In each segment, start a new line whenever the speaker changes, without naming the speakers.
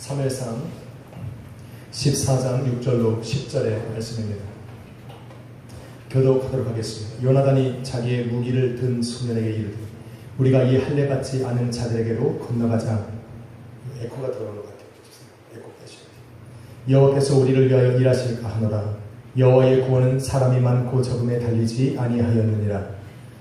사무엘상 14장 6절로 10절의 말씀입니다. 교독하도록 하겠습니다. 요나단이 자기의 무기를 든 소년에게 이르되 우리가 이 할례 받지 않은 자들에게로 건너가자. 에코가 들어오는 것 같아요. 에코 빼시고. 여호와께서 우리를 위하여 일하실까 하노라. 여호와의 구원은 사람이 많고 적음에 달리지 아니하였느니라.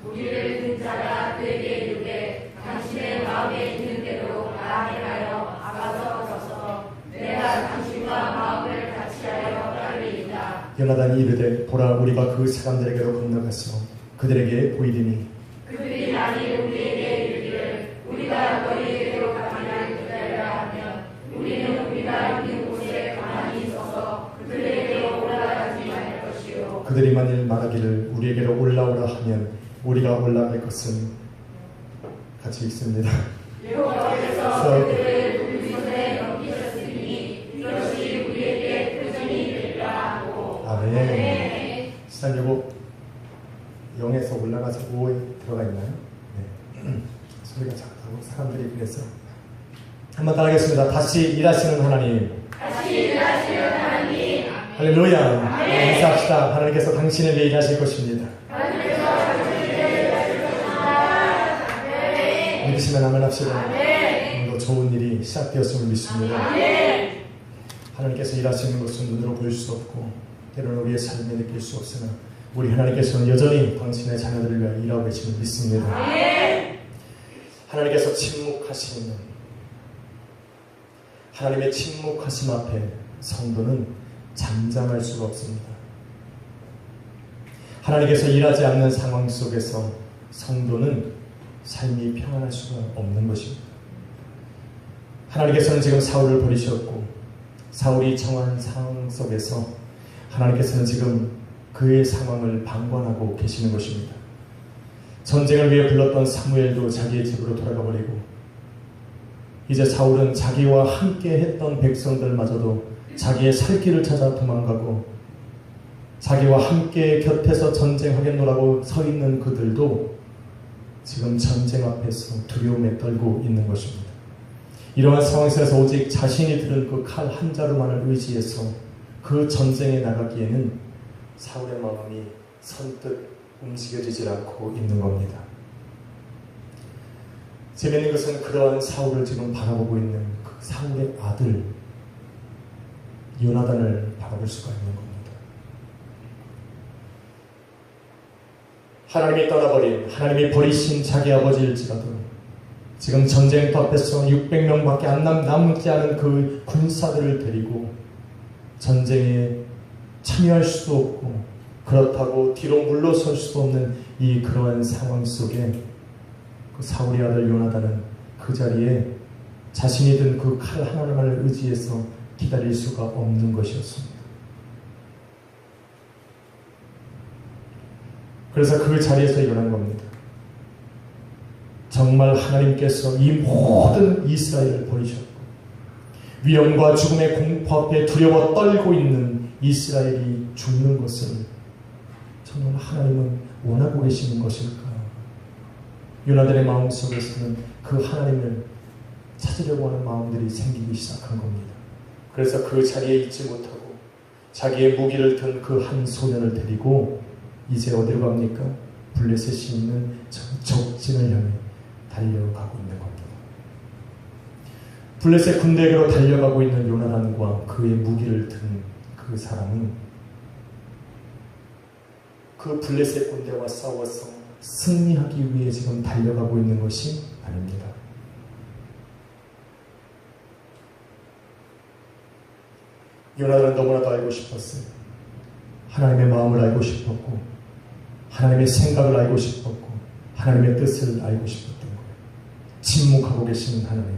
우리를 든 자가 그에게 이르되 당신의 마음에 있는 대로 다 행하여 앞서 서서 내가 당신과 마음을 같이하여 따르리이다.
요나단이 이르되 보라 우리가 그 사람들에게로 건너가서 그들에게 보이리니
그들이 만일 우리에게 이르기를 우리가 너희에게로 가기를 기다리라 하면 우리는 우리가 있는 곳에 가만히 서서 그들에게로 올라가지 않을 것이요
그들이 만일 말하기를 우리에게로 올라오라 하면 우리가 올라갈 것은 같이 읽습니다.
여호와께서 그들을 우리 손에 넘기셨으니 이것이 우리에게 표징이 되리라 하고.
아멘. 시간제목 0에서 올라가서 5에 들어가 있나요? 네. 소리가 작다고 사람들이 그래서 한번 따라하겠습니다. 다시 일하시는 하나님.
다시 일하시는 하나님.
할렐루야. 인사합시다. 하나님께서 당신을 위해 일하실 것입니다. 믿으시면 아멘 합시다. 오늘도 좋은 일이 시작되었음을 믿습니다. 하나님께서 일하시는 것은 눈으로 보일 수 없고 때로는 우리의 삶에 느낄 수 없으나 우리 하나님께서는 여전히 당신의 자녀들을 위하여 일하고 계심을 믿습니다. 하나님께서 침묵하시는 하나님의 침묵하심 앞에 성도는 잠잠할 수가 없습니다. 하나님께서 일하지 않는 상황 속에서 성도는 삶이 평안할 수가 없는 것입니다. 하나님께서는 지금 사울을 버리셨고 사울이 처한 상황 속에서 하나님께서는 지금 그의 상황을 방관하고 계시는 것입니다. 전쟁을 위해 불렀던 사무엘도 자기의 집으로 돌아가 버리고 이제 사울은 자기와 함께 했던 백성들마저도 자기의 살 길을 찾아 도망가고 자기와 함께 곁에서 전쟁하겠노라고 서 있는 그들도 지금 전쟁 앞에서 두려움에 떨고 있는 것입니다. 이러한 상황에서 오직 자신이 들은 그 칼 한 자루만을 의지해서 그 전쟁에 나가기에는 사울의 마음이 선뜻 움직여지질 않고 있는 겁니다. 재미있는 것은 그러한 사울을 지금 바라보고 있는 그 사울의 아들 요나단을 바라볼 수가 있는 겁니다. 하나님이 떠나버린, 하나님이 버리신 자기 아버지일지라도 지금 전쟁터 앞에서 600명밖에 남지 않은 그 군사들을 데리고 전쟁에 참여할 수도 없고 그렇다고 뒤로 물러설 수도 없는 이 그러한 상황 속에 그 사울의 아들 요나단은 그 자리에 자신이 든 그 칼 하나만을 의지해서 기다릴 수가 없는 것이었습니다. 그래서 그 자리에서 일어난 겁니다. 정말 하나님께서 이 모든 이스라엘을 버리셨고 위험과 죽음의 공포 앞에 두려워 떨고 있는 이스라엘이 죽는 것을 정말 하나님은 원하고 계시는 것일까? 요나단의 마음속에서는 그 하나님을 찾으려고 하는 마음들이 생기기 시작한 겁니다. 그래서 그 자리에 있지 못하고 자기의 무기를 든 그 한 소년을 데리고 이제 어디로 갑니까? 블레셋이 있는 적진을 향해 달려가고 있는 겁니다. 블레셋 군대에게로 달려가고 있는 요나단과 그의 무기를 든 그 사람은 그 블레셋 군대와 싸워서 승리하기 위해 지금 달려가고 있는 것이 아닙니다. 요나단은 너무나도 알고 싶었어요. 하나님의 마음을 알고 싶었고 하나님의 생각을 알고 싶었고 하나님의 뜻을 알고 싶었던 거예요. 침묵하고 계시는 하나님,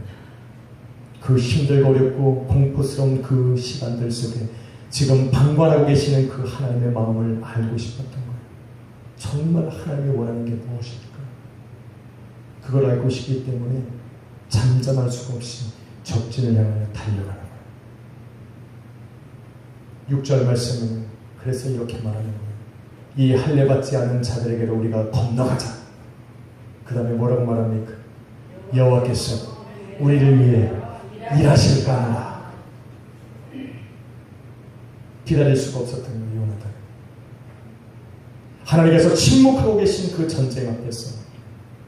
그 힘들고 어렵고 공포스러운 그 시간들 속에 지금 방관하고 계시는 그 하나님의 마음을 알고 싶었던 거예요. 정말 하나님이 원하는 게 무엇일까? 그걸 알고 싶기 때문에 잠잠할 수가 없이 적진을 향하여 달려가는 거예요. 6절 말씀은 그래서 이렇게 말하는 거예요. 이 할례 받지 않은 자들에게로 우리가 건너가자. 그 다음에 뭐라고 말합니까? 여호와께서 우리를 위해 일하실까 하노라. 기다릴 수가 없었던 거예요. 요나단. 하나님께서 침묵하고 계신 그 전쟁 앞에서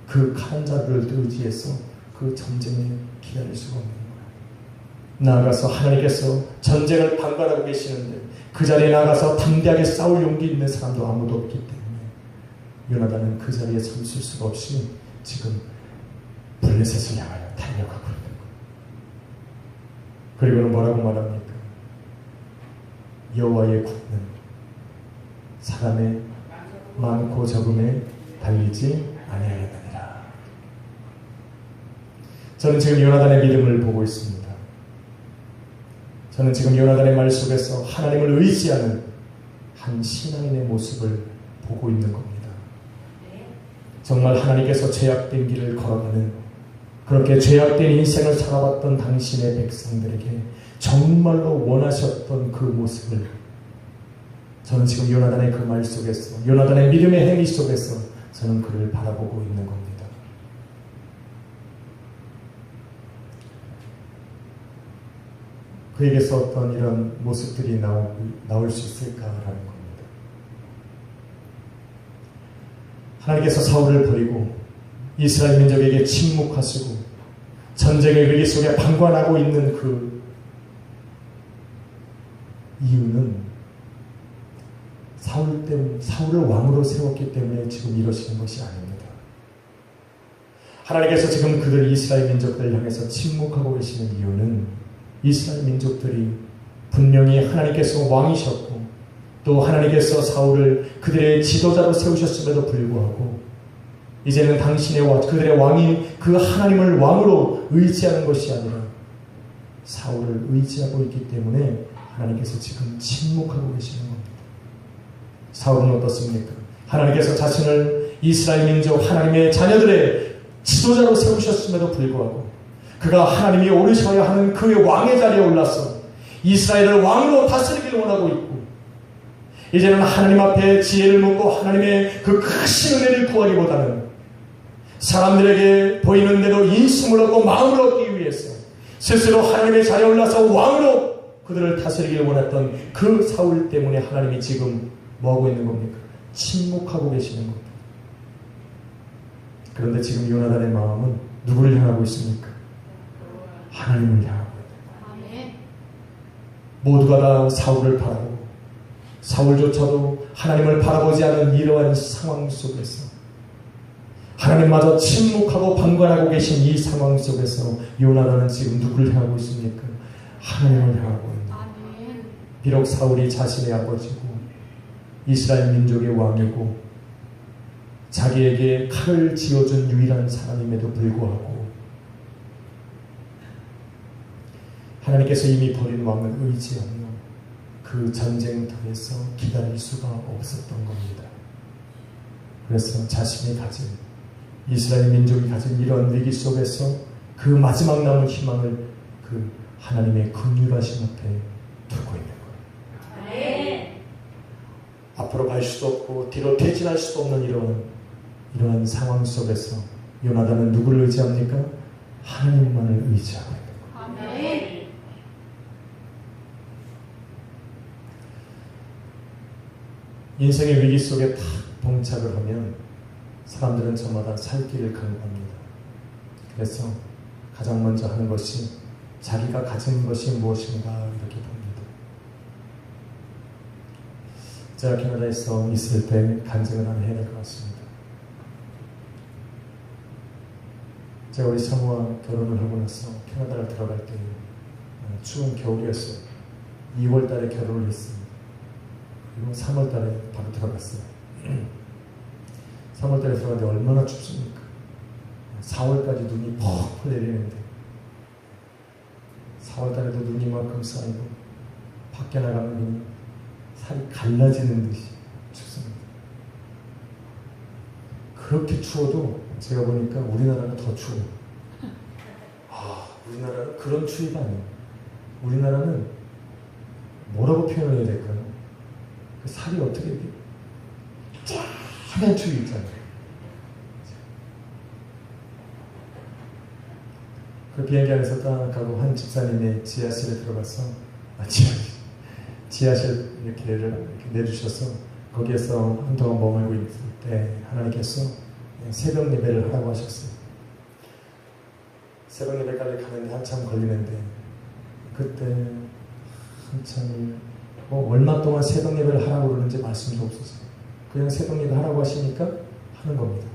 그 칼 자루를 의지해서 그 전쟁에 기다릴 수가 없는 거예요. 나아가서 하나님께서 전쟁을 방관하고 계시는데 그 자리에 나가서 담대하게 싸울 용기 있는 사람도 아무도 없기 때문에 요나단은 그 자리에 서 있을 수가 없이 지금 블레셋을 향하여 달려가고 있는 거예요. 그리고는 뭐라고 말합니까? 여호와의 국는 사람의 많고 적음에 달리지 아니하였느니라. 저는 지금 요나단의 믿음을 보고 있습니다. 저는 지금 요나단의 말 속에서 하나님을 의지하는 한 신앙인의 모습을 보고 있는 겁니다. 정말 하나님께서 죄악된 길을 걸어가는, 그렇게 죄악된 인생을 살아왔던 당신의 백성들에게 정말로 원하셨던 그 모습을 저는 지금 요나단의 그 말 속에서, 요나단의 믿음의 행위 속에서 저는 그를 바라보고 있는 겁니다. 그에게서 어떤 이런 모습들이 나올 수 있을까라는 겁니다. 하나님께서 사울을 버리고 이스라엘 민족에게 침묵하시고 전쟁의 위기 속에 방관하고 있는 그 이유는 사울을 왕으로 세웠기 때문에 지금 이러시는 것이 아닙니다. 하나님께서 지금 그들 이스라엘 민족들을 향해서 침묵하고 계시는 이유는 이스라엘 민족들이 분명히 하나님께서 왕이셨고 또 하나님께서 사울을 그들의 지도자로 세우셨음에도 불구하고 이제는 그들의 왕인 그 하나님을 왕으로 의지하는 것이 아니라 사울을 의지하고 있기 때문에 하나님께서 지금 침묵하고 계시는 겁니다. 사울은 어떻습니까? 하나님께서 자신을 이스라엘 민족 하나님의 자녀들의 지도자로 세우셨음에도 불구하고 그가 하나님이 오르셔야 하는 그 왕의 자리에 올라서 이스라엘을 왕으로 다스리기를 원하고 있고 이제는 하나님 앞에 지혜를 묻고 하나님의 그 크신 은혜를 구하기보다는 사람들에게 보이는 대로 인심을 얻고 마음을 얻기 위해서 스스로 하나님의 자리에 올라서 왕으로 그들을 다스리기를 원했던 그 사울 때문에 하나님이 지금 뭐하고 있는 겁니까? 침묵하고 계시는 겁니다. 그런데 지금 요나단의 마음은 누구를 향하고 있습니까? 하나님을 향하고 있는 거예요. 모두가 다 사울을 바라보고 사울조차도 하나님을 바라보지 않은 이러한 상황 속에서 하나님마저 침묵하고 방관하고 계신 이 상황 속에서 요나단은 지금 누구를 향하고 있습니까? 하나님을 향하고 있는 거예요. 비록 사울이 자신의 아버지고 이스라엘 민족의 왕이고 자기에게 칼을 쥐어준 유일한 사람임에도 불구하고 하나님께서 이미 버린 왕을 의지하며 그 전쟁터에서 기다릴 수가 없었던 겁니다. 그래서 자신이 가진 이스라엘 민족이 가진 이런 위기 속에서 그 마지막 남은 희망을 그 하나님의 긍휼하심 앞에 두고 있는 거예요. 네. 앞으로 갈 수도 없고 뒤로 퇴진할 수도 없는 이러한 상황 속에서 요나단은 누구를 의지합니까? 하나님만을 의지하고 있는 거예요. 네. 인생의 위기 속에 탁 봉착을 하면 사람들은 저마다 살 길을 강구합니다. 그래서 가장 먼저 하는 것이 자기가 가진 것이 무엇인가 이렇게 봅니다. 제가 캐나다에서 있을 때 간증을 하나 해야 될 것 같습니다. 제가 우리 사모와 결혼을 하고 나서 캐나다를 들어갈 때 추운 겨울이었어요. 2월 달에 결혼을 했습니다. 그리고 3월 달에 바로 들어갔어요. 3월 달에 들어갔는데 얼마나 춥습니까? 4월까지 눈이 퍽 내리는데 4월 달에도 눈이 만큼 쌓이고 밖에 나가면 그냥 살이 갈라지는 듯이 춥습니다. 그렇게 추워도 제가 보니까 우리나라가 더 추워요. 우리나라는 그런 추위가 아니에요. 우리나라는 뭐라고 표현해야 될까요? 그 살이 어떻게 이렇게 짠한 추위 있잖아요. 그 비행기 안에서 딱 가고 한 집사님의 지하실에 들어가서 지하실 이렇게를 이렇게 내주셔서 거기에서 한동안 머물고 있을 때 하나님께서 새벽 예배를 하라고 하셨어요. 새벽 예배까지 가는데 한참 걸리는데 그때 한참 얼마 동안 새벽 예배를 하라고 그러는지 말씀도 없었어요. 그냥 새벽 예배 하라고 하시니까 하는 겁니다.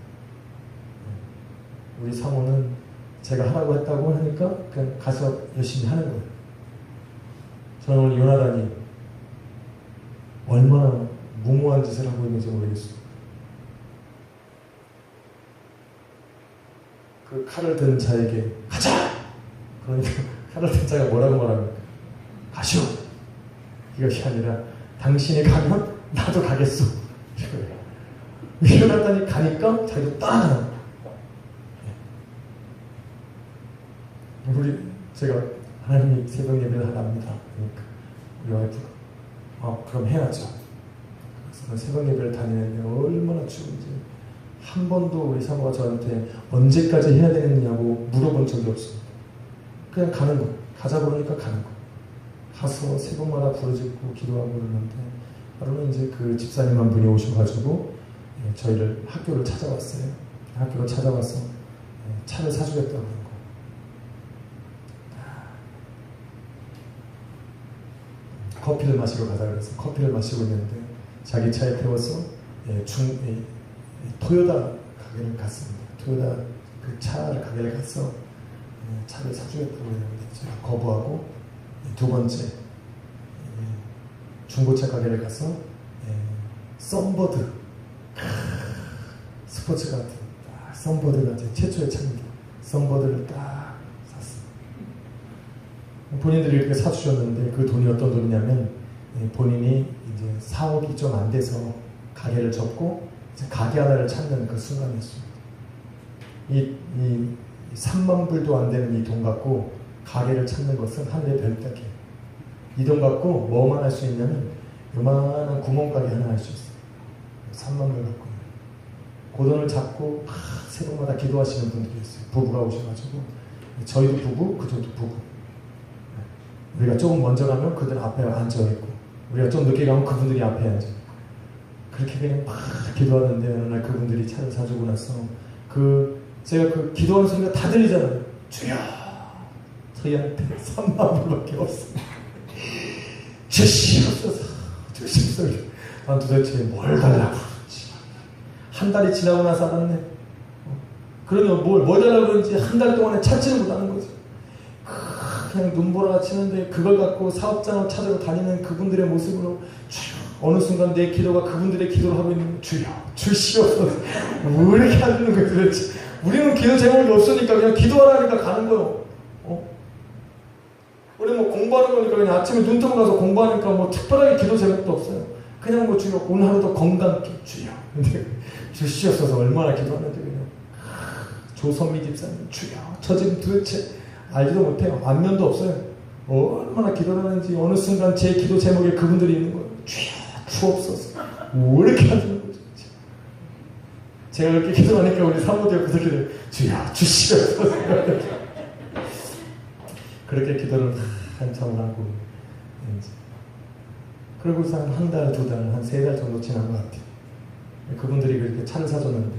우리 사모는 제가 하라고 했다고 하니까 그냥 가서 열심히 하는 거예요. 저는 오늘 요나단이 얼마나 무모한 짓을 하고 있는지 모르겠어요. 그 칼을 든 자에게 가자! 그러니까 칼을 든 자가 뭐라고 말합니까? 가시오! 이것이 아니라 당신이 가면 나도 가겠소. 이거예요. 요나단이 가니까 자기도 따라가는 거예요. 제가 하나님이 새벽 예배를 하랍니다. 그러니까 우리 와이프가 그럼 해야죠. 그래서 새벽 예배를 다니는데 얼마나 추운지 한 번도 우리 사모가 저한테 언제까지 해야 되느냐고 물어본 적이 없습니다. 그냥 가는 거. 가자 그러니까 가는 거. 가서 새벽마다 부르짖고 기도하고 그러는데 하루는 이제 그 집사님 한 분이 오셔가지고 저희를 학교를 찾아왔어요. 학교를 찾아와서 차를 사주겠다고 하는 거. 커피를 마시러 가자 그래서 커피를 마시고 있는데 자기 차에 태워서 토요타 가게를 갔습니다. 토요타 그 차를 가게를 가서 차를 사주겠다고 했는데 제가 거부하고 두 번째 중고차 가게를 가서 썬버드 스포츠 같은 썬버드가 제 최초의 차입니다. 썬버드를 딱 샀어요. 본인들이 이렇게 사주셨는데 그 돈이 어떤 돈이냐면 본인이 이제 사업이 좀 안 돼서 가게를 접고 이제 가게 하나를 찾는 그 순간이었습니다. 이 3만 불도 안 되는 이 돈 갖고 가게를 찾는 것은 하늘의 별따기예요. 이 돈 갖고 뭐만 할 수 있냐면 요만한 구멍가게 하나 할 수 있어요. 3만 불 갖고 그 돈을 잡고 새벽마다 기도하시는 분들이 있어요. 부부가 오셔가지고 저희도 부부, 그쪽도 부부. 우리가 조금 먼저 가면 그들 앞에 앉아있고 우리가 좀 늦게 가면 그분들이 앞에 앉아있고 그렇게 그냥 막 기도하는데 어느 날 그분들이 차를 사주고 나서 제가 그 기도하는 소리가 다 들리잖아요. 주여 저희한테 3만 불밖에 없습니다. 주시옵소서 주시옵소서. 난 도대체 뭘 달라고 그러지. 한 달이 지나고 나서 알았네. 그러면 뭘 달라고 그런지 한 달 동안에 찾지는 못하는 거죠. 그냥 눈보라가 치는데 그걸 갖고 사업장을 찾으러 다니는 그분들의 모습으로 주여, 어느 순간 내 기도가 그분들의 기도를 하고 있는 주여 주시옵소서. 왜 이렇게 하는 거예요 도대체. 우리는 기도 제목이 없으니까 그냥 기도하라니까 가는 거예요. 우리 공부하는 거니까 그냥 아침에 눈 뜨고 가서 공부하니까 특별하게 기도 제목도 없어요. 그냥 주여 오늘 하루도 건강케 주여. 근데 주시옵소서 얼마나 기도하는데 그냥 조선미 집사님 주여 저 지금 도대체 알지도 못해요. 안면도 없어요. 얼마나 기도를 하는지 어느 순간 제 기도 제목에 그분들이 있는 거예요. 주여 주옵소서. 왜 이렇게 하는 거죠? 제가 이렇게 기도하니까 우리 사모도 옆에서 기도해요. 주여 주시옵소서. 그렇게 기도를 한참을 하고 그러고서 한 달, 두 달, 한 세 달 정도 지난 것 같아요. 그분들이 그렇게 차를 사줬는데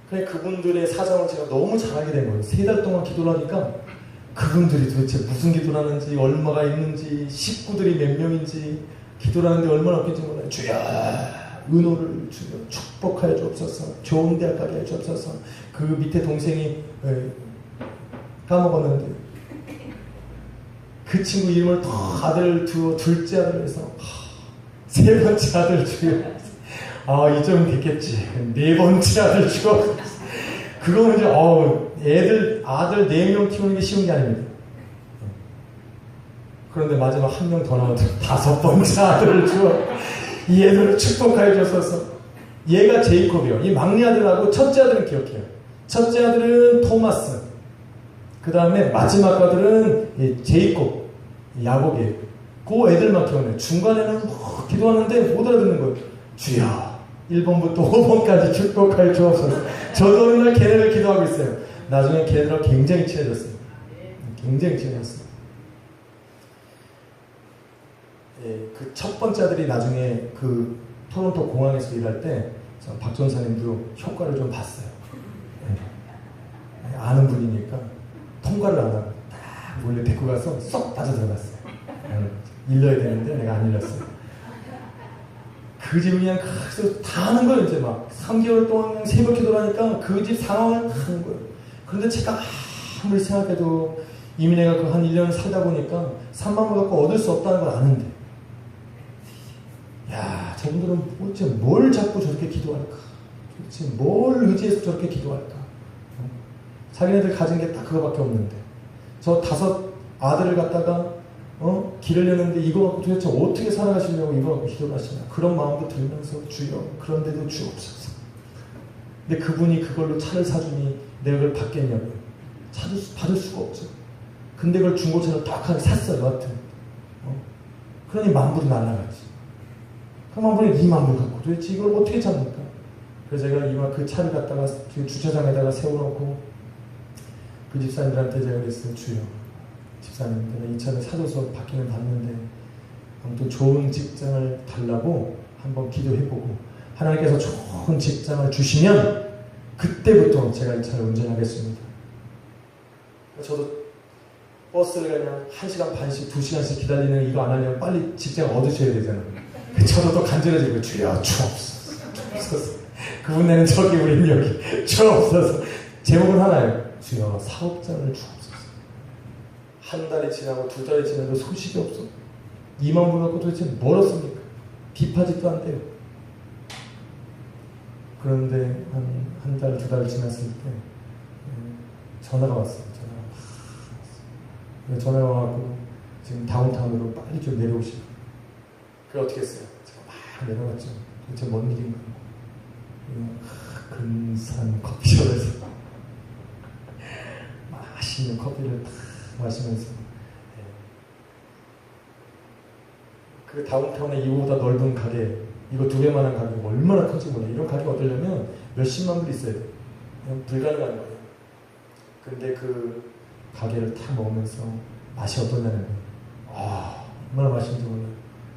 그냥 그분들의 사정을 제가 너무 잘 알게 된 거예요. 세 달 동안 기도를 하니까 그분들이 도대체 무슨 기도를 하는지 얼마가 있는지 식구들이 몇 명인지 기도를 하는데 얼마나 웃긴지 몰라요. 주여 은호를 주여 축복하여 주옵소서. 좋은 대학 가게 해 주옵소서. 그 밑에 동생이 까먹었는데 그 친구 이름을 더 아들 두어 둘째 아들을 해서 세 번째 아들 주여 이쯤 됐겠지. 네 번째 아들 주어. 그거는 이제 아들 4명 키우는 게 쉬운 게 아닙니다. 그런데 마지막 한 명 더 나와서 5번째 아들을 주어 이 애들을 축복하여 주셔서. 얘가 제이콥이요. 이 막내 아들하고 첫째 아들은 기억해요. 첫째 아들은 토마스, 그 다음에 마지막 아들은 제이콥, 야곱이에요. 그 애들만 키웠네요. 중간에는 기도하는데 못 알아듣는 거예요. 주여 1번부터 5번까지 축복하여 주옵소서. 저도 어느 날 걔네를 기도하고 있어요. 나중에 걔네들하고 굉장히 친해졌어요. 굉장히 친해졌어요. 그 첫 번째 아들이 나중에 그 토론토 공항에서 일할 때 박 전사님도 효과를 좀 봤어요. 아는 분이니까 통과를 안 하고 딱 몰래 데리고 가서 쏙 빠져들어갔어요. 일러야 되는데 내가 안 일렀어요. 그 집은 그냥 그래서 다 하는 거예요. 이제 막 3개월 동안 그냥 새벽 기도하니까 그 집 상황을 다 하는 거예요. 그런데 제가 아무리 생각해도 이미 내가 그 한 1년 살다 보니까 3만 원 갖고 얻을 수 없다는 걸 아는데, 야, 저분들은 도대체 뭘 자꾸 저렇게 기도할까? 도대체 뭘 의지해서 저렇게 기도할까? 자기네들 가진 게 딱 그거밖에 없는데, 저 5 아들을 갖다가 기르려는데 이거 갖고 도대체 어떻게 살아가시려고 이거 갖고 기도를 하시냐, 그런 마음도 들면서 주여, 그런데도 주옵소서. 근데 그분이 그걸로 차를 사주니 내가 그걸 받겠냐고요. 받을 수가 없죠. 근데 그걸 중고차로 딱 샀어요. 여하튼 그러니 만불이 날라갔지. 그 만불이 2만 불 갖고 도대체 이걸 어떻게 잡니까? 그래서 제가 이만 그 차를 갖다가 주차장에다가 세워놓고 그 집사님들한테 제가 그랬어요. 주여, 집사님, 내가 이 차를 사줘서 받기는 받는데 아무튼 좋은 직장을 달라고 한번 기도해보고 하나님께서 좋은 직장을 주시면 그때부터 제가 이 차를 운전하겠습니다. 저도 버스를 그냥 1시간 반씩 2시간씩 기다리는 이거 안 하려면 빨리 직장 얻으셔야 되잖아요. 저도 또 간절해지고 주여 주옵소서. 그분 내는 저기 우린 여기 주옵소서. 제목은 하나예요. 주여 사업장을 주옵소서. 한 달이 지나고 2달이 지나도 소식이 없어. 2만 불 갖고 도대체 뭘 얻습니까? 빚하지도 안 돼요. 그런데 한 달, 2달 지났을 때 전화가 왔어요. 전화가 와갖고 지금 다운타운으로 빨리 좀 내려오시고. 그래 어떻게 했어요? 제가 막 내려갔죠. 도대체 뭔 일인가. 근산 커피숍에서 맛있는 커피를 딱 마시면서, 그 다운타운에 이거보다 넓은 가게, 이거 2배만한 가게 얼마나 큰지 몰라요. 이런 가게 얻으려면 몇십만 불 있어야 돼요. 그냥 불가능한 거예요. 근데 그 가게를 탁 먹으면서 맛이 어떠냐는 거예요. 아, 얼마나 맛있는지 몰라요.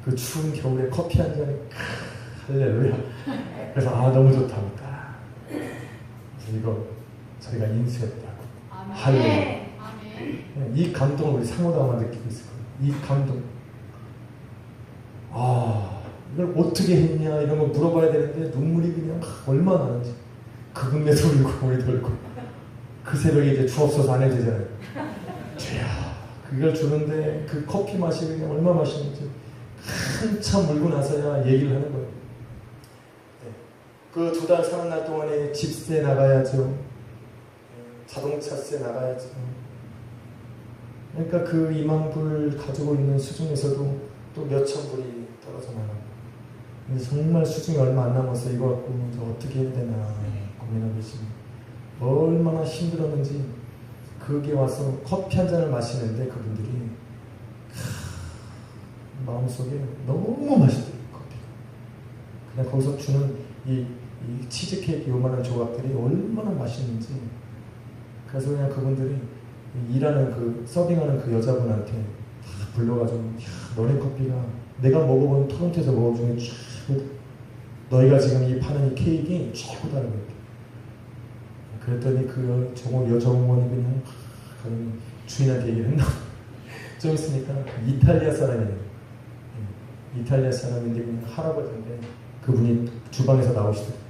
그 추운 겨울에 커피 한 잔에 할렐루야. 그래서 너무 좋다고 딱. 이거 저희가 인수했다고. 할렐루야. 이 감동을 우리 상호다만 느끼고 있을 거예요. 이 감동. 이걸 어떻게 했냐 이런 거 물어봐야 되는데 눈물이 그냥 얼마나 나는지. 그분네도 울고 우리도 울고. 그 새벽에 이제 주옵소서 안 해도 되잖아요. 주야, 그걸 주는데 그 커피 맛이 그냥 얼마나 맛있는지 한참 울고 나서야 얘기를 하는 거예요. 그 2달 사는 날 동안에 집세 나가야죠. 자동차세 나가야죠. 그러니까 그 2만 불 가지고 있는 수중에서도 또 몇천 불이 떨어져 나가고. 근데 정말 수중이 얼마 안 남아서 이거 갖고 어떻게 해야 되나 고민하고 있습니다. 얼마나 힘들었는지. 그게 와서 커피 한 잔을 마시는데 그분들이 마음속에 너무 맛있더라고요. 커피가. 그냥 거기서 주는 이 치즈케이크 요만한 조각들이 얼마나 맛있는지. 그래서 그냥 그분들이 일하는 그 서빙하는 그 여자분한테 다 불러가지고, 너네 커피가 내가 먹어본 토론토에서 먹어본 중에 최고, 너희가 지금 이 파는 이 케이크가 최고다는 거예요. 그랬더니 그 여정원이 그냥 주인한테 얘기를 했나. 좀 있으니까 이탈리아 사람이에요. 이탈리아 사람인데 그냥 할아버지인데 그분이 주방에서 나오시더라고요.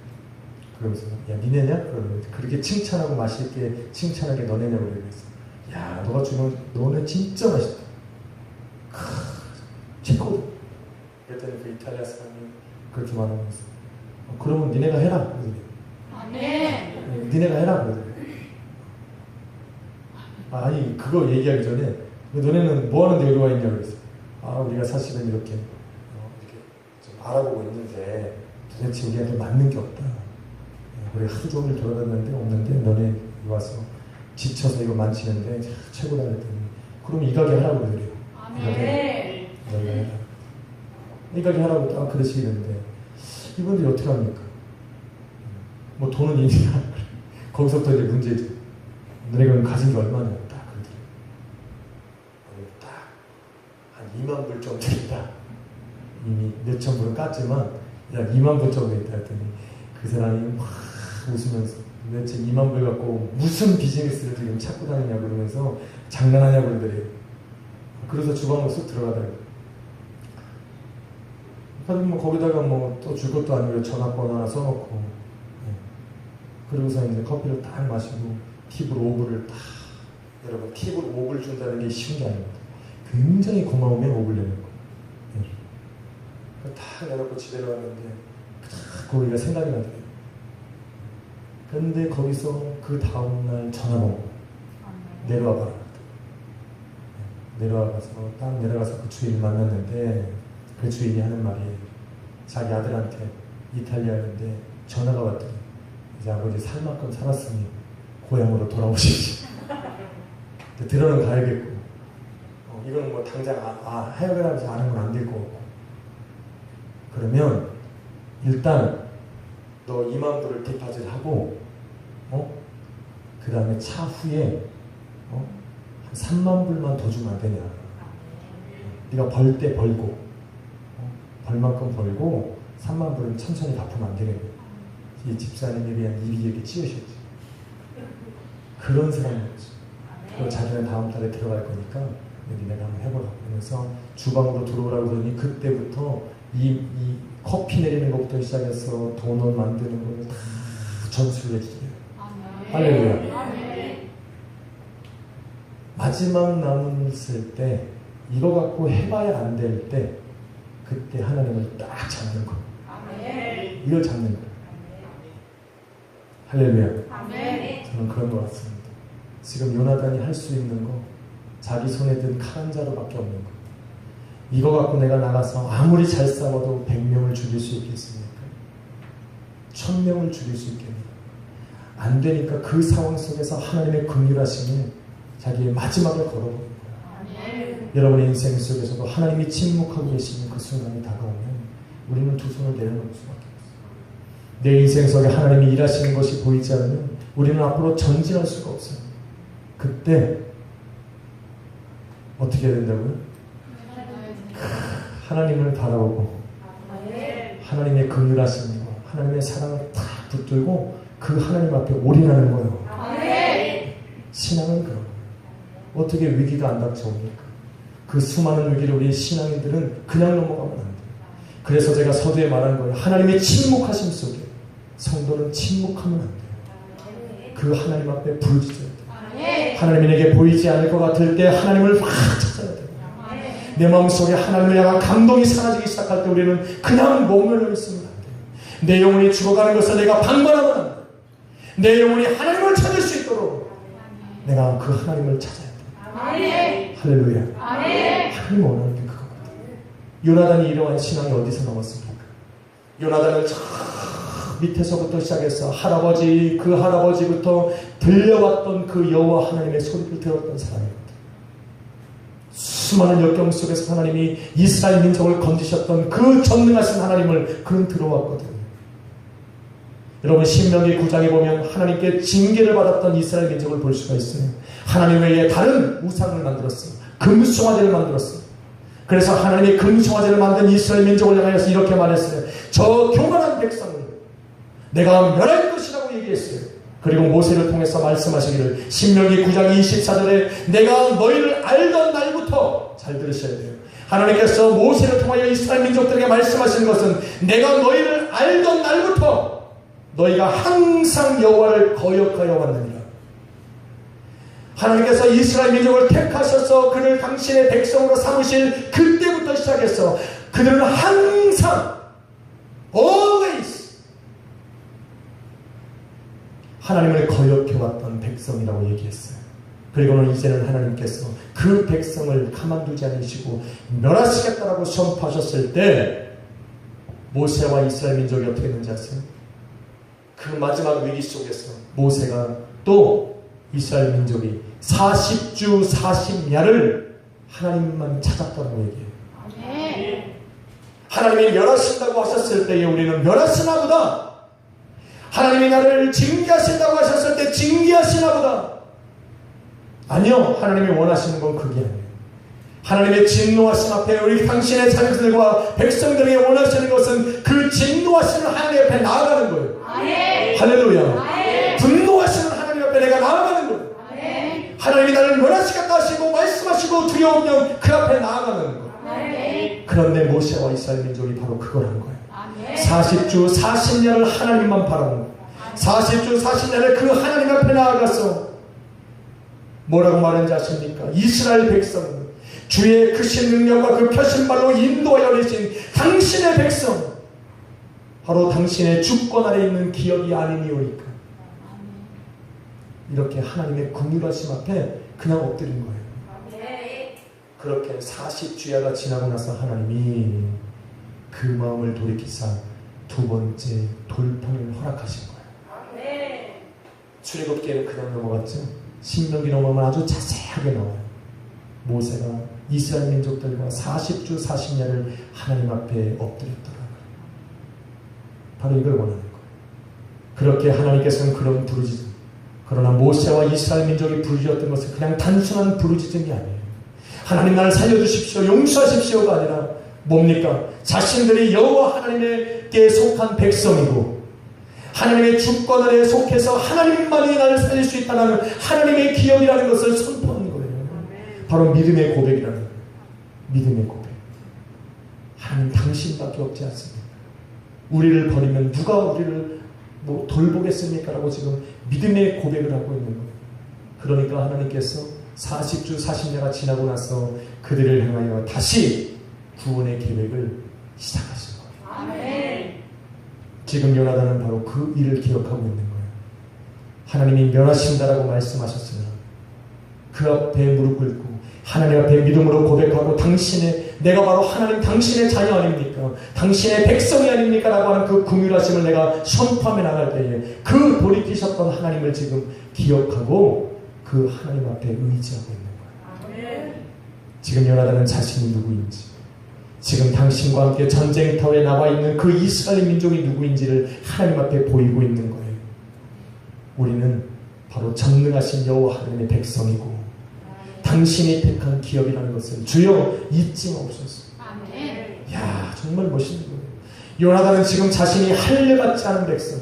그러면서 야 니네냐? 그러면 그렇게 칭찬하고 맛있게 칭찬하게 너네냐고 그랬어. 야 너가 주면 너네 진짜 맛있다. 최고다. 그랬더니 그 이탈리아 사람이 그렇게 말하면서 그러면 니네가 해라.
아멘.
니네가 해라. 아니 그거 얘기하기 전에 너네는 뭐 하는데 여기 와 있냐 그랬어. 우리가 사실은 이렇게 좀 알아보고 있는데 도대체 우리한테 맞는 게 없다. 우리 하루 종일 돌아다녔는데 없는데 너네 와서 지쳐서 이거 만지는데 최고다 그랬더니 그럼 이 가게 하라고 그래요.
아멘.
이 가게 하라고 딱 그러시는데 이분들이 어떻게 합니까? 뭐 돈은 있냐? 거기서부터 이제 문제죠. 너네가 가진 게 얼마냐? 딱 그러더라고요. 딱 한 2만 불 좀 드린다. 이미 몇천 불은 깠지만 약 2만 불 정도 있다 했더니 그 사람이 막 웃으면서 도대체 2만 불 갖고 무슨 비즈니스를 지금 찾고 다니냐 그러면서 장난하냐고 그러더래요. 그래서 주방으로 쑥 들어가더라고요. 하여튼 뭐 거기다가 뭐 또 줄 것도 아니고 전화번호 하나 써놓고, 예. 그러고서 이제 커피를 딱 마시고 팁으로 5불을 딱, 여러분 팁으로 5불 준다는 게 쉬운 게 아닙니다. 굉장히 고마우면 5불 내는 거예요. 예. 딱 내놓고 집에 왔는데 딱 거기가 생각이 나더라고요. 그런데 거기서 그 다음날 전화가 오고 내려와 봐라. 내려와서 딱 내려가서 그 주인 만났는데 그 주인이 하는 말이 자기 아들한테 이탈리아인데 전화가 왔더니 이제 아버지 살 만큼 살았으니 고향으로 돌아오시지. 들어는 가야겠고 이거는 뭐 당장 해결하지 않으면 안 될 것 같고 그러면 일단 너 2만 불을 디파짓 하고 그 다음에 차후에 한 3만 불만 더 주면 안 되냐. 네가 벌 때 벌고 벌 만큼 벌고 3만 불은 천천히 갚으면 안 되겠네. 이 집사님에 대한 입이 이렇게 찌우셨지. 그런 사람이었지. 그리고 자기는 다음 달에 들어갈 거니까 니네가 한번 해보라고 그러면서 주방으로 들어오라고 그러니 그때부터 이 커피 내리는 것부터 시작해서 도넛 만드는 걸 다 전수를 해주세요. 할렐루야. 마지막 남았을 때 이거 갖고 해봐야 안 될 때 그때 하나님을 딱 잡는 거. 이걸 잡는 거. 할렐루야. 저는 그런 것 같습니다. 지금 요나단이 할 수 있는 거 자기 손에 든 칼 한 자루밖에 없는 거. 이거 갖고 내가 나가서 아무리 잘 싸워도 100명을 죽일 수 있겠습니까? 1000명을 죽일 수 있겠습니까? 안 되니까 그 상황 속에서 하나님의 긍휼하심이 자기의 마지막을 걸어보는 거예요. 여러분의 인생 속에서도 하나님이 침묵하고 계시는 그 순간이 다가오면 우리는 두 손을 내려놓을 수밖에 없어요. 내 인생 속에 하나님이 일하시는 것이 보이지 않으면 우리는 앞으로 전진할 수가 없어요. 그때 어떻게 해야 된다고요? 하나님을 바라보고 하나님의 긍휼하심과 하나님의 사랑을 탁 붙들고 그 하나님 앞에 올인하는 거예요. 신앙은 그런 거예요. 어떻게 위기가 안 닥쳐옵니까? 그 수많은 위기를 우리 신앙인들은 그냥 넘어가면 안 돼요. 그래서 제가 서두에 말한 거예요. 하나님의 침묵하심 속에 성도는 침묵하면 안 돼요. 그 하나님 앞에 부르짖어야 돼요. 하나님이 내게 보이지 않을 것 같을 때 하나님을 확 찾아야 돼요. 내 마음속에 하나님을 향한 감동이 사라지기 시작할 때 우리는 그냥 머물러 있으면 안 돼요. 내 영혼이 죽어가는 것을 내가 방관하면 안 돼요. 내 영혼이 하나님을 찾을 수 있도록 내가 그 하나님을 찾아야 돼요. 할렐루야. 하나님 원하는 게 그거거든요. 요나단이 이러한 신앙이 어디서 나왔습니까? 요나단은 저 밑에서부터 시작해서 그 할아버지부터 들려왔던 그 여호와 하나님의 소리를 들었던 사람입니다. 수많은 역경 속에서 하나님이 이스라엘 민족을 건지셨던 그 전능하신 하나님을 그는 들어왔거든요. 여러분 신명기 9장에 보면 하나님께 징계를 받았던 이스라엘 민족을 볼 수가 있어요. 하나님 외에 다른 우상을 만들었어요. 금송아지를 만들었어요. 그래서 하나님이 금송아지를 만든 이스라엘 민족을 향해서 이렇게 말했어요. 저 교만한 백성을 내가 멸할 것이라고 얘기했어요. 그리고 모세를 통해서 말씀하시기를 신명기 9장 24절에 내가 너희를 알던 날부터 잘 들으셔야 돼요. 하나님께서 모세를 통하여 이스라엘 민족들에게 말씀하시는 것은 내가 너희를 알던 날부터 너희가 항상 여호와를 거역하여 왔느니라. 하나님께서 이스라엘 민족을 택하셔서 그를 당신의 백성으로 삼으실 그때부터 시작해서 그들은 항상 always 하나님을 거역해왔던 백성이라고 얘기했어요. 그리고는 이제는 하나님께서 그 백성을 가만두지 않으시고 멸하시겠다라고 선포하셨을 때 모세와 이스라엘 민족이 어떻게 했는지 아세요? 그 마지막 위기 속에서 모세가 또 이스라엘 민족이 40주 40야를 하나님만 찾았다고 얘기해요. 하나님이 멸하신다고 하셨을 때에 우리는 멸하시나 보다. 하나님이 나를 징계하신다고 하셨을 때 징계하시나 보다. 아니요. 하나님이 원하시는 건 그게 아니에요. 하나님의 진노하심 앞에 우리 당신의 자녀들과 백성들에게 원하시는 것은 그 진노하시는 하나님 앞에 나아가는 거예요.
아멘.
할렐루야.
아멘.
분노하시는 하나님 앞에 내가 나아가는 거예요.
아멘.
하나님이 나를 멸하시겠다 하시고 말씀하시고 두려우면 그 앞에 나아가는 거예요.
아멘.
그런데 모세와 이스라엘 민족이 바로 그걸 한 거예요.
아멘.
40주 40년을 하나님만 바라본 거예요. 40주 40년을 그 하나님 앞에 나아가서 뭐라고 말하는지 아십니까? 이스라엘 백성은 주의 크신 능력과 그 펴신발로 인도하여 내신 당신의 백성, 바로 당신의 주권 아래 있는 기업이 아니니오니까 이렇게 하나님의 긍휼하심 앞에 그냥 엎드린 거예요. 그렇게 40주야가 지나고 나서 하나님이 그 마음을 돌이키사 두 번째 돌판을 허락하신 거예요. 출애굽기에는 그냥 넘어갔죠. 신명기 넘어가면 아주 자세하게 나와요. 모세가 이스라엘 민족들과 40주 40년을 하나님 앞에 엎드렸더라고요. 바로 이걸 원하는 거예요. 그렇게 하나님께서는 그런 부르짖음, 그러나 모세와 이스라엘 민족이 부르짖었던 것은 그냥 단순한 부르짖음이 아니에요. 하나님 나를 살려주십시오, 용서하십시오가 아니라 뭡니까? 자신들이 여호와 하나님께 속한 백성이고 하나님의 주권 아래에 속해서 하나님만이 나를 살릴 수 있다는 하나님의 기업이라는 것을 선포하는 거예요. 바로 믿음의 고백이라는 거예요. 믿음의 고백. 하나님 당신밖에 없지 않습니까? 우리를 버리면 누가 우리를 돌보겠습니까? 라고 지금 믿음의 고백을 하고 있는 거예요. 그러니까 하나님께서 40주 40년가 지나고 나서 그들을 향하여 다시 구원의 계획을 시작하신 거예요.
아멘.
지금 요나단은 바로 그 일을 기억하고 있는 거예요. 하나님이 멸하신다라고 말씀하셨으나 그 앞에 무릎 꿇고 하나님 앞에 믿음으로 고백하고 내가 바로 하나님 당신의 자녀 아닙니까? 당신의 백성이 아닙니까? 라고 하는 그 긍휼하심을 내가 선포하며 나갈 때에 그 돌이키셨던 하나님을 지금 기억하고 그 하나님 앞에 의지하고 있는 거예요.
아멘.
지금 요나단은 자신이 누구인지, 지금 당신과 함께 전쟁터에 나와 있는 그 이스라엘 민족이 누구인지를 하나님 앞에 보이고 있는 거예요. 우리는 바로 전능하신 여호와 하나님의 백성이고 당신이 택한 기업이라는 것을 주여 잊지 마옵소서.
아멘.
이야, 정말 멋있는 거예요. 요나단은 지금 자신이 할례받지 않은 백성,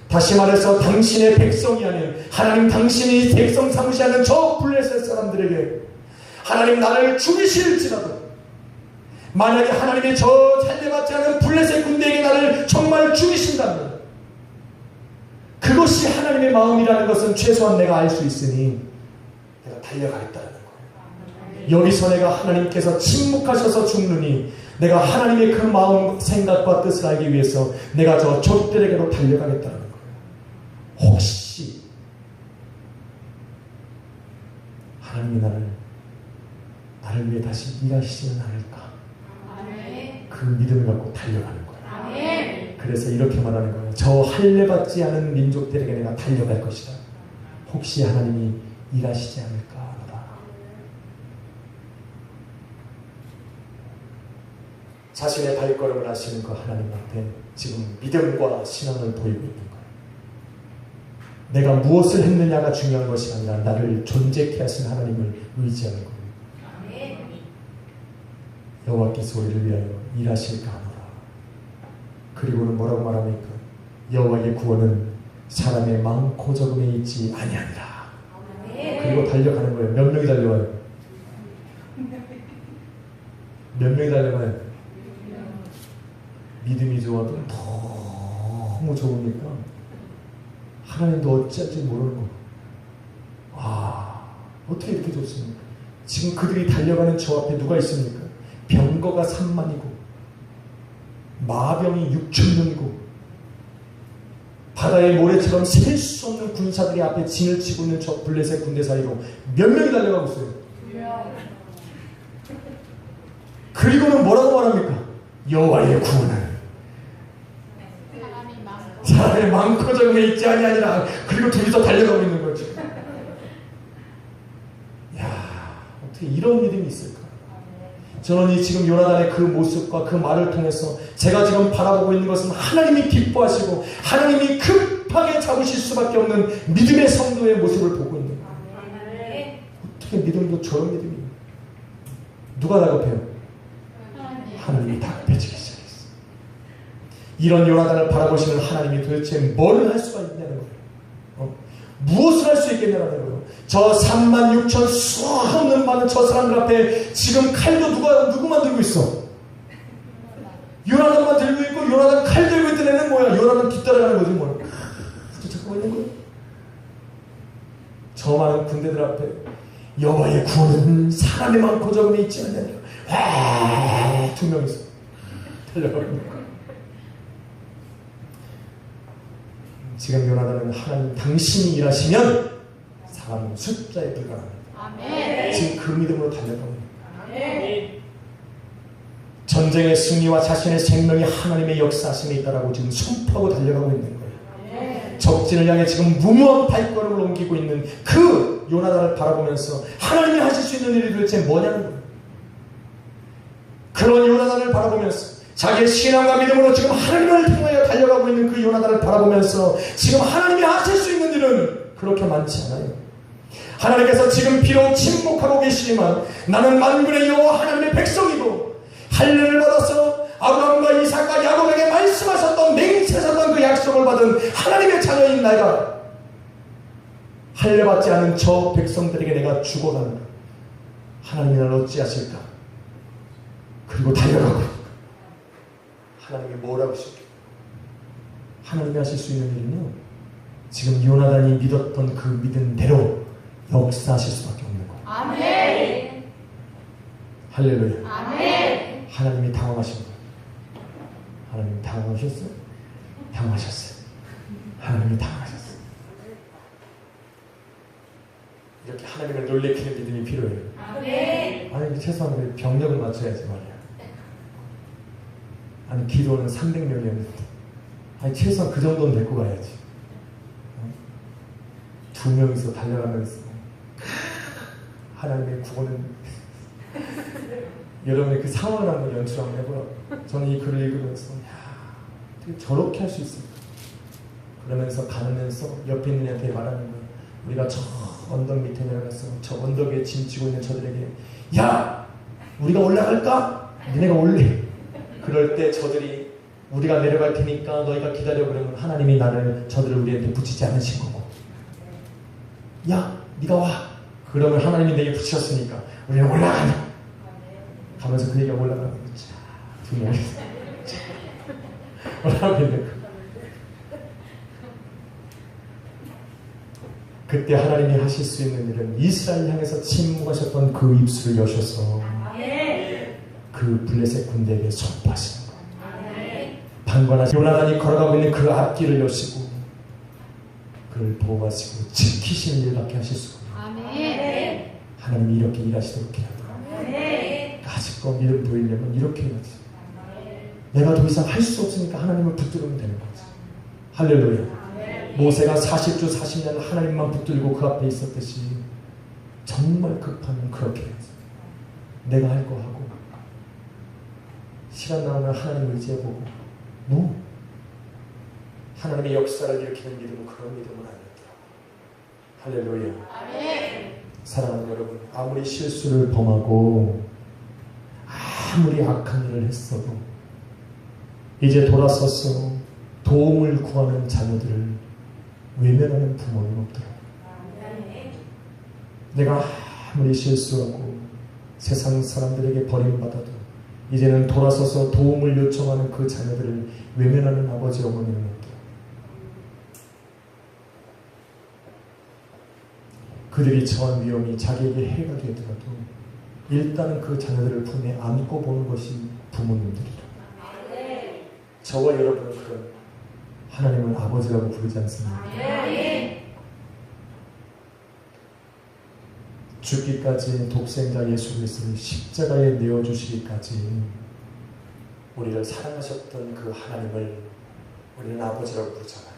다시 말해서 당신의 백성이 아닌 하나님 당신이 백성 삼으시는 저 블레셋 사람들에게 하나님 나를 죽이실지라도, 만약에 하나님이 저 할례받지 않은 블레셋 군대에게 나를 정말 죽이신다면 그것이 하나님의 마음이라는 것은 최소한 내가 알 수 있으니 내가 달려가겠다는 거예요. 여기서 내가 하나님께서 침묵하셔서 죽느니 내가 하나님의 그 마음, 생각과 뜻을 알기 위해서 내가 저 적들에게로 달려가겠다는 거예요. 혹시 하나님이 나를 위해 다시 일하시지는 않을까?
아멘.
그 믿음을 갖고 달려가는 거예요.
아멘.
그래서 이렇게 말하는 거예요. 저 할례받지 않은 민족들에게 내가 달려갈 것이다. 혹시 하나님이 일하시지 않을까 하다. 자신의 발걸음을 하시는 그 하나님 앞에 지금 믿음과 신앙을 보이고 있는 거예요. 내가 무엇을 했느냐가 중요한 것이 아니라 나를 존재케 하신 하나님을 의지하는 거예요.
아멘.
여호와께서 우리를 위하여 일하실까 하노라. 그리고는 뭐라고 말합니까? 여호와의 구원은 사람의 많고 적음에 있지 아니하니라. 그리고 달려가는 거예요. 몇 명이 달려와요? 몇 명이 달려가요? 믿음이 좋아도 너무 좋으니까 하나님도 어찌할지 모르는 거. 어떻게 이렇게 좋습니까? 지금 그들이 달려가는 저 앞에 누가 있습니까? 병거가 3만이고 마병이 6,000명이고 바다의 모래처럼 셀 수 없는 군사들이 앞에 진을 치고 있는 저 블레셋 군대 사이로 몇 명이 달려가고 있어요. 그리고는 뭐라고 말합니까? 여호와의 구원은 사람의 많고 적음에 있지 아니하니라. 그리고 둘이서 달려가고 있는 거죠. 야, 어떻게 이런 믿음이 있을까? 저는 지금 요나단의 그 모습과 그 말을 통해서 제가 지금 바라보고 있는 것은 하나님이 기뻐하시고 하나님이 급하게 잡으실 수밖에 없는 믿음의 성도의 모습을 보고 있는 거예요. 어떻게 믿음도 저런 믿음이, 누가 다급해요? 하나님이 다급해지기 시작했어요. 이런 요나단을 바라보시는 하나님이 도대체 뭘 할 수가 있냐는 거예요. 무엇을 할 수 있겠냐는 거예요. 저 36,000 수없는 많은 저 사람들 앞에 지금 칼도 누구만 들고 있어? 요나단만 들고 있고, 요나단 칼 들고 있던 애는 뭐야? 요나단 뒤따라가는 거지 뭐야? 쫓아가고 있는 거예요. 저 많은 군대들 앞에 여호와의 구원은 사람이 많고 적음이 있지 않느냐. 두 명이서 달려가고 있는 거예요. 지금 요나단은 하나님 당신이 일하시면 사람은 숫자에 불과합니다.
아멘.
지금 그 믿음으로 달려가고 있는 거예요. 전쟁의 승리와 자신의 생명이 하나님의 역사하심에 있다라고 지금 선포하고 달려가고 있는 거예요. 적진을 향해 지금 무모한 발걸음을 옮기고 있는 그 요나단을 바라보면서 하나님이 하실 수 있는 일이 도대체 뭐냐는 거예요. 그런 요나단을 바라보면서 자기의 신앙과 믿음으로 지금 하나님을 향하여 달려가고 있는 그 요나단을 바라보면서 지금 하나님이 하실 수 있는 일은 그렇게 많지 않아요. 하나님께서 지금 비록 침묵하고 계시지만 나는 만군의 여호와 하나님의 백성이고 할례를 받아서 아브라함과 이삭과 야곱에게 말씀하셨던 맹세하셨던 그 약속을 받은 하나님의 자녀인 내가 할례 받지 않은 저 백성들에게 내가 죽어가는 하나님이 나를 어찌하실까? 그리고 달려가고 하나님이 뭘 하고 싶을까? 하나님이 하실 수 있는 일은요, 지금 요나단이 믿었던 그 믿음대로 역사하실 수밖에 없는 거예요.
아멘.
할렐루야.
아멘.
하나님이 당황하신 거예요. 하나님 당황하셨어요? 당황하셨어요. 하나님이 당황하셨어요. 이렇게 하나님을 놀래키는 믿음이 필요해요.
아멘.
아니 최소한 병력을 맞춰야지 말이야. 아니 기도는 300명이었는데 아니 최소한 그 정도는 데리고 가야지. 두 명이서 달려가면서 하나님의 구원은 여러분의 그 상황을 한번 연출 한번 해보라고. 저는 이 글을 읽으면서 어떻게 저렇게 할 수 있을까? 그러면서 가면서 옆에 있는 애한테 말하는 거예요. 우리가 저 언덕 밑에 내려가서 저 언덕 위에 짐 지고 있는 저들에게 야! 우리가 올라갈까? 니네가 올래. 그럴 때 저들이 우리가 내려갈 테니까 너희가 기다려 그러면 하나님이 저들을 우리한테 붙이지 않으신 거고 야! 네가 와! 그러면 하나님이 내게 붙이셨으니까 우리는 올라가자. 가면서 그 얘기가 올라가는 거지. 두 명이 올라가고 있는 거. 그때 하나님이 하실 수 있는 일은 이스라엘 향해서 침묵하셨던 그 입술을 여셔서 그 블레셋 군대에게 선포하시는 거예요. 방관하신 요나단이 걸어가고 있는 그 앞길을 여시고 그를 보호하시고 지키시는 일밖에 하실 수가 없어요.
아멘.
하나님이 이렇게 일하시도록 해야 돼요. 아직도 믿음 보이려면 이렇게 해야지. 내가 더 이상 할 수 없으니까 하나님을 붙들면 되는 거지. 할렐루야. 모세가 40주 40년을 하나님만 붙들고 그 앞에 있었듯이 정말 급하면 그렇게 해야지. 내가 할 거 하고 시간 나오면 하나님 의지해보고 하나님의 역사를 일으키는 믿음은 그런 믿음은 아니더라고요. 할렐루야.
아멘.
사랑하는 여러분, 아무리 실수를 범하고 아무리 악한 일을 했어도 이제 돌아서서 도움을 구하는 자녀들을 외면하는 부모는 없더라고요. 내가 아무리 실수하고 세상 사람들에게 버림받아도 이제는 돌아서서 도움을 요청하는 그 자녀들을 외면하는 아버지 어머니는 없더라고요. 그들이 처한 위험이 자기에게 해가 되더라도 일단은 그 자녀들을 품에 안고 보는 것이 부모님들이라. 저와 여러분은 그런 하나님을 아버지라고 부르지 않습니까? 죽기까지 독생자 예수 그리스도를 십자가에 내어주시기까지 우리를 사랑하셨던 그 하나님을 우리는 아버지라고 부르잖아요.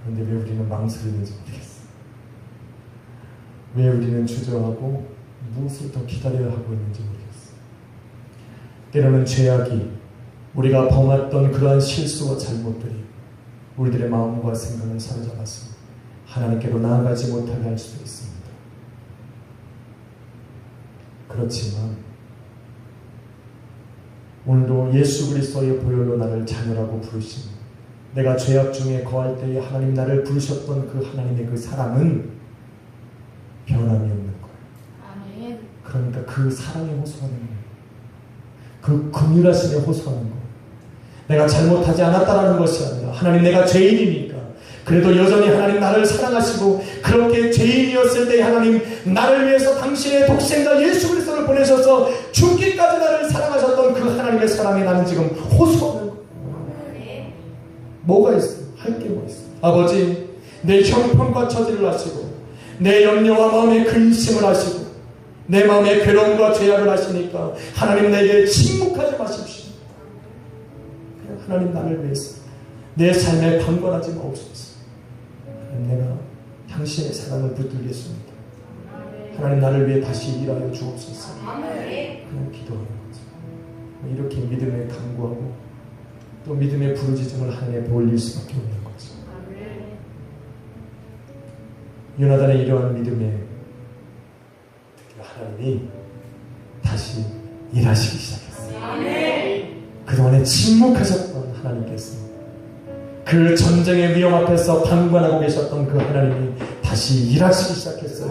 그런데 왜 우리는 망설이는지 모르겠어요. 왜 우리는 주저하고 무엇을 더 기다려야 하고 있는지 모르겠어요. 때로는 죄악이 우리가 범했던 그러한 실수와 잘못들이 우리들의 마음과 생각을 사로잡아서 하나님께로 나아가지 못하게 할 수도 있습니다. 그렇지만 오늘도 예수 그리스도의 보혈로 나를 자녀라고 부르신, 내가 죄악 중에 거할 때에 하나님 나를 부르셨던 그 하나님의 그 사랑은 변함이 없는 거예요.
아멘.
그러니까 그 사랑에 호소하는 거예요. 그 긍휼하심에 호소하는 거예요. 내가 잘못하지 않았다라는 것이 아니라 하나님 내가 죄인이니까 그래도 여전히 하나님 나를 사랑하시고 그렇게 죄인이었을 때 하나님 나를 위해서 당신의 독생자 예수 그리스도를 보내셔서 죽기까지 나를 사랑하셨던 그 하나님의 사랑에 나는 지금 호소하는 거예요. 뭐가 있어요? 할 게 뭐 있어요? 아버지, 내 형편과 처지를 아시고 내 염려와 마음의 근심을 아시고 내 마음의 괴로움과 죄악을 아시니까 하나님 내게 침묵하지 마십시오. 하나님 나를 위해서 내 삶에 방관하지 마옵소서. 내가 당신의 사랑을 붙들겠습니다. 하나님 나를 위해 다시 일하여 주옵소서. 그냥 기도하는 거죠. 이렇게 믿음에 간구하고 또 믿음의 부르짖음을 하나님에 올릴 수밖에 없는 거죠. 요나단의 이러한 믿음에 하나님이 다시 일하시기 시작했어요. 그동안에 침묵하셨던 하나님께서 그 전쟁의 위험 앞에서 방관하고 계셨던 그 하나님이 다시 일하시기 시작했어요.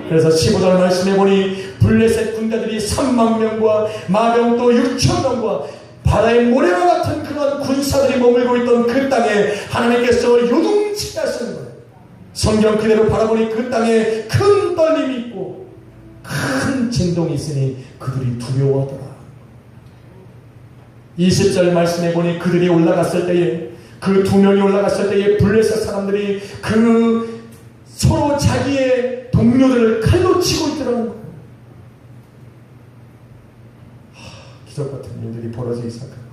그래서 15절 말씀해 보니 블레셋 군대들이 3만 명과 마병도 6천 명과 바다의 모래와 같은 그런 군사들이 머물고 있던 그 땅에 하나님께서 요동치게 하시는 거예요. 성경 그대로 바라보니 그 땅에 큰 떨림이 있고 큰 진동이 있으니 그들이 두려워하더라. 20절 말씀해 보니 그들이 올라갔을 때에 그 2명이 올라갔을 때에 블레셋 사람들이 그 서로 자기의 동료들을 칼로 치고 있더라는 거예요. 기적 같은 일들이 벌어지기 시작합니다.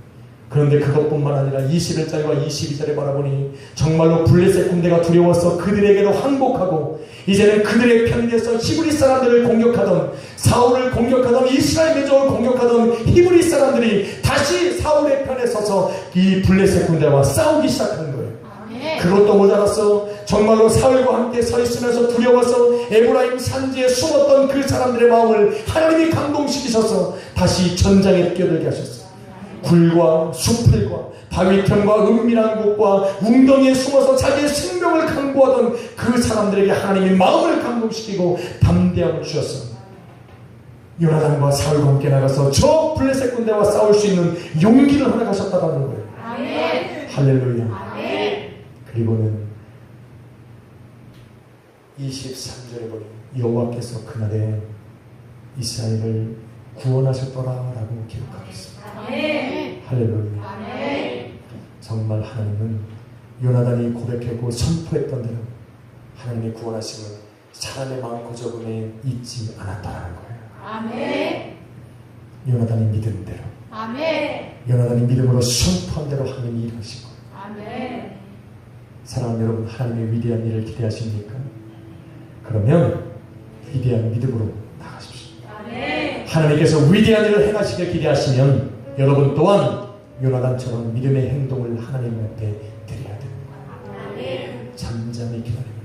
그런데 그것뿐만 아니라 21절과 22절에 바라보니 정말로 블레셋 군대가 두려워서 그들에게도 항복하고 이제는 그들의 편이 돼서 히브리 사람들을 공격하던 사울을 공격하던 이스라엘 민족을 공격하던 히브리 사람들이 다시 사울의 편에 서서 이 블레셋 군대와 싸우기 시작한 거예요. 그것도 모자라서 정말로 사울과 함께 서 있으면서 두려워서 에브라임 산지에 숨었던 그 사람들의 마음을 하나님이 감동시키셔서 다시 전장에 뛰어들게 하셨어요. 굴과 수풀과 바위틈과 은밀한 곳과 웅덩이에 숨어서 자기의 생명을 강구하던 그 사람들에게 하나님이 마음을 감동시키고 담대함을 주셨습니다. 요나단과 사울과 함께 나가서 저 블레셋 군대와 싸울 수 있는 용기를 허락하셨다는 거예요. 아멘. 할렐루야. 아멘. 그리고는 23절에 보니 여호와께서 그날에 이스라엘을 구원하셨더라라고 기록하고 있습니다. 아멘. 할렐루야. 아멘. 정말 하나님은 요나단이 고백했고 선포했던 대로 하나님의 구원하심을 사람의 마음 고적음에 잊지 않았다라는 거예요. 아멘. 요나단이 믿은 대로, 아멘. 요나단이 믿음으로 선포한 대로 하나님이 일하시고, 아멘. 사랑하는 여러분, 하나님의 위대한 일을 기대하십니까? 그러면 위대한 믿음으로 나가십시오. 아멘. 하나님께서 위대한 일을 행하시길 기대하시면 여러분 또한 요나단처럼 믿음의 행동을 하나님 앞에 드려야 되는 거예요. 아멘. 잠잠히 기다리는 거예요.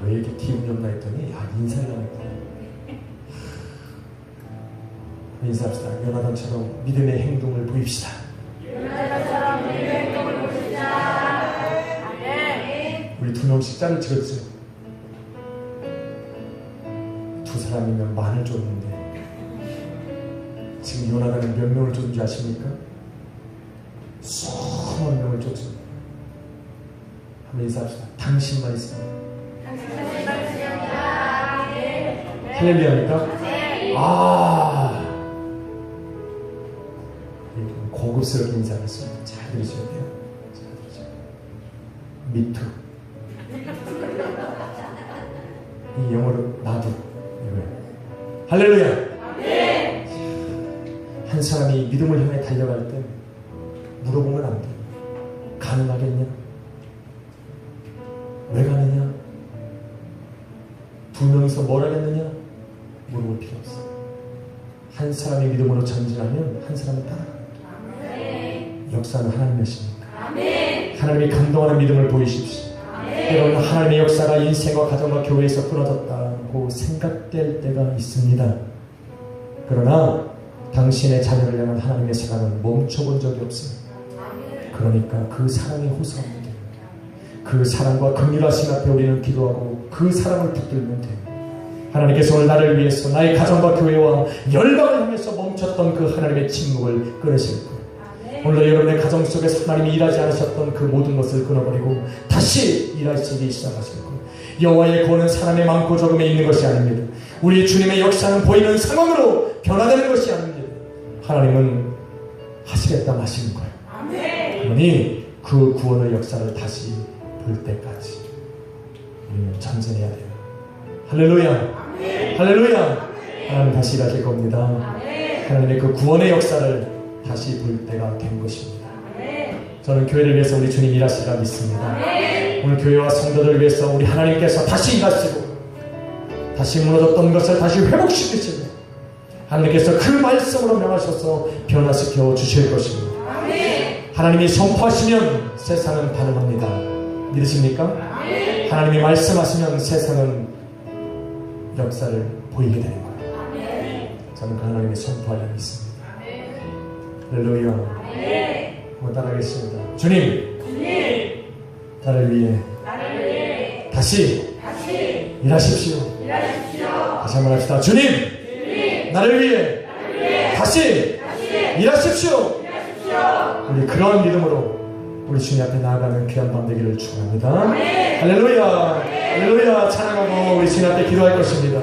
왜 이렇게 기운이 없나 했더니 인사를 하니까 인사합시다. 요나단처럼 믿음의 행동을 보입시다. 요나단처럼 믿음의 행동을 보입시다. 아멘. 우리 2명씩 짝을 지어주세요. 2사람이면 만을 줬는데 지금 요나단은 몇 명을 줬는지 아십니까? 수만 명을 줬죠. 한번 인사합시다. 당신만 있습니다. 할렐루야입니까? 고급스럽게 인사했습니다. 잘 들으셔야 돼요. 잘 들으셔야 돼요. 미투. 이 영어로 나도. 이거예요. 할렐루야. 한 사람이 믿음을 향해 달려갈 때 물어보면 안 돼요. 가능하겠냐? 왜 가느냐? 2명이서 뭘 하겠느냐? 물어볼 필요 없어. 한 사람이 믿음으로 전진하면 한 사람은 따라갑니다. 역사는 하나님이십니까? 하나님이 감동하는 믿음을 보이십시오. 때로는 하나님의 역사가 인생과 가정과 교회에서 끊어졌다고 생각될 때가 있습니다. 그러나 당신의 자녀를 향한 하나님의 사랑은 멈춰본 적이 없어요. 그러니까 그 사랑에 호소하면 돼요. 그 사랑과 긍휼하심 앞에 우리는 기도하고 그 사랑을 붙들면 돼요. 하나님께서 오늘 나를 위해서 나의 가정과 교회와 열방을 향해서 멈췄던 그 하나님의 침묵을 끊으실 거예요. 오늘 여러분의 가정 속에서 하나님이 일하지 않으셨던 그 모든 것을 끊어버리고 다시 일하시기 시작하실 거예요. 여호와의 구원은 사람의 많고 적음에 있는 것이 아닙니다. 우리 주님의 역사는 보이는 상황으로 변화되는 것이 아닙니다. 하나님은 하시겠다 하시는 거예요. 그러니 그 구원의 역사를 다시 볼 때까지 우리는 전진해야 돼요. 할렐루야. 할렐루야. 하나님 다시 일하실 겁니다. 하나님의 그 구원의 역사를 다시 볼 때가 된 것입니다. 저는 교회를 위해서 우리 주님 일하시리라 믿습니다. 오늘 교회와 성도들을 위해서 우리 하나님께서 다시 일하시고 다시 무너졌던 것을 다시 회복시키시고 하나님께서 그 말씀으로 명하셔서 변화시켜 주실 것입니다. 하나님이 선포하시면 세상은 반응합니다. 믿으십니까? 하나님이 말씀하시면 세상은 역사를 보이게 되는 거예요. 저는 그 하나님의 선포하려 믿습니다. 할렐루야. 한번 따라하겠습니다. 주님, 나를 위해 다시 일하십시오. 다시 한번 합시다. 주님, 나를 위해 다시 일하십시오. 우리 그런 믿음으로 우리 주님 앞에 나아가는 귀한 밤 되기를 축원합니다. 할렐루야. 할렐루야. 찬양하고 우리 주님 앞에 기도할 것입니다.